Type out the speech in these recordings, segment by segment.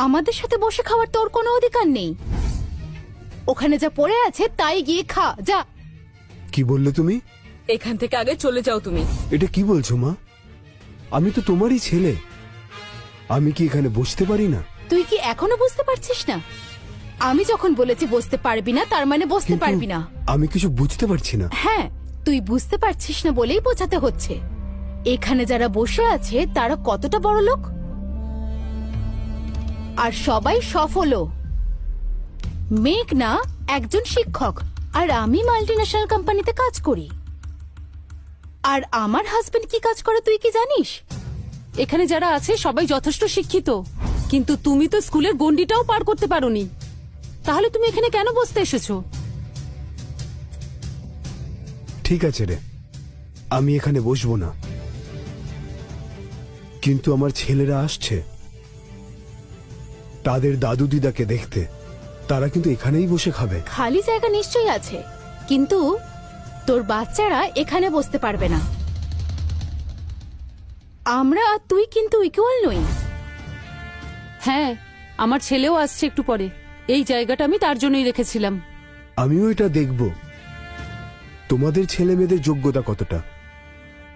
আমাদের সাথে বসে খাওয়ার তোর কোনো অধিকার নেই। ওখানে যা পড়ে আছে তাই গিয়ে খা, যা। কি বললে তুমি? এখান থেকে আগে চলে যাও তুমি। এটা কি বলছো মা? আমি তো তোমারই ছেলে, আমি কি এখানে বসতে পারি না? তুই কি এখনো বুঝতে পারছিস না? আমি যখন বলেছি বসতে পারবি না, তার মানে বসতে কিন্তু পারবি না। আমি কিছু বুঝতে পারছি না। হ্যাঁ, তুই বুঝতে পারছিস না বলেই বোঝাতে হচ্ছে। এখানে যারা বসে আছে তারা কতটা বড় লোক, আর সবাই সফলও। মেঘনা একজন শিক্ষক, আর আমি মাল্টিন্যাশনাল কোম্পানিতে কাজ করি। আর আমার হাজবেন্ড কি কাজ করে তুই কি জানিস? এখানে যারা আছে সবাই যথেষ্ট শিক্ষিত, কিন্তু তুমি তো স্কুলের গন্ডিটাও পার করতে পারোনি। তাহলে তুমি এখানে কেন বসতে এসেছো? ঠিক আছে রে, আমি এখানে বসবো না, কিন্তু আমার ছেলেরা আসছে তাদের দাদু দিদাকে দেখতে। তারা কিন্তু এখানেই বসে খাবে। খালি জায়গা নিশ্চয়ই আছে, কিন্তু তোর বাচ্চারা এখানে বসতে পারবে না। আমরা আর তুই কিন্তু ইকুয়াল নই। হ্যাঁ, আমার ছেলেও আসছে একটু পরে। এই জায়গাটা আমি তার জন্যই রেখেছিলাম। আমিও এটা দেখব তোমাদের ছেলে মেয়েদের যোগ্যতা কতটা।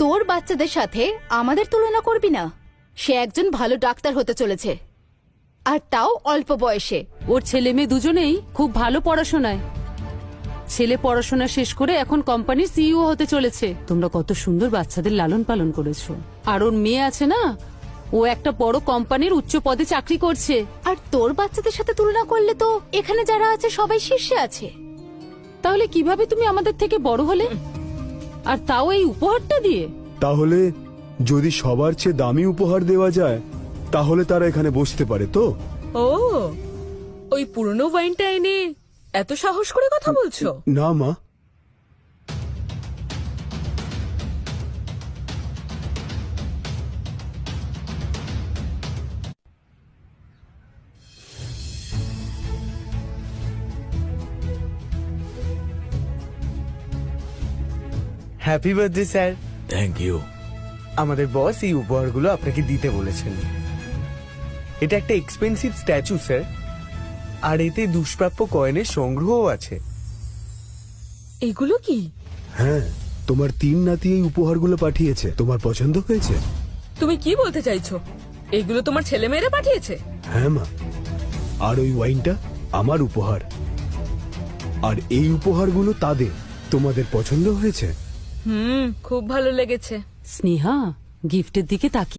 তোর বাচ্চাদের সাথে আমাদের তুলনা করবি না। সে একজন ভালো ডাক্তার হতে চলেছে, আর তাও অল্প বয়সে। ওর ছেলে মেয়ে দুজনেই খুব ভালো পড়াশোনায়। ছেলে পড়াশোনা শেষ করে এখন কোম্পানির সিইও হতে চলেছে। তোমরা কত সুন্দর বাচ্চাদের লালন পালন করেছো। আর ওর মেয়ে আছে না, ও একটা বড় কোম্পানির উচ্চ পদে চাকরি করছে। আর তোর বাচ্চাদের সাথে তুলনা করলে তো এখানে যারা আছে সবাই শীর্ষে আছে। তাহলে কিভাবে তুমি আমাদের থেকে বড় হলে, আর তাও এই উপহারটা দিয়ে? তাহলে যদি সবার চেয়ে দামি উপহার দেওয়া যায় তাহলে তারা এখানে বসতে পারে তো? ও, ওই পুরনো ওয়াইনটা এনে এত সাহস করে কথা বলছো? না মা, happy birthday sir. Thank you. আমাদের বস এই উপহারগুলো আপনাকে দিতে বলেছেন। এটা একটা এক্সপেন্সিভ স্ট্যাচু স্যার, আর এতে দুষ্প্রাপ্য কয়েনের সংগ্রহও আছে। এগুলো কি? হ্যাঁ, তোমার 3 নাতি এই উপহারগুলো পাঠিয়েছে। তোমার পছন্দ হয়েছে? তুমি কি বলতে চাইছো? এগুলো তোমার ছেলে মেয়েরা পাঠিয়েছে? হ্যাঁ মা, আর ওই ওয়াইনটা আমার উপহার, আর এই উপহারগুলো তাদের। তোমাদের পছন্দ হয়েছে? খুব ভালো লেগেছে। স্নেহা, গিফটের দিকে তাকিয়ে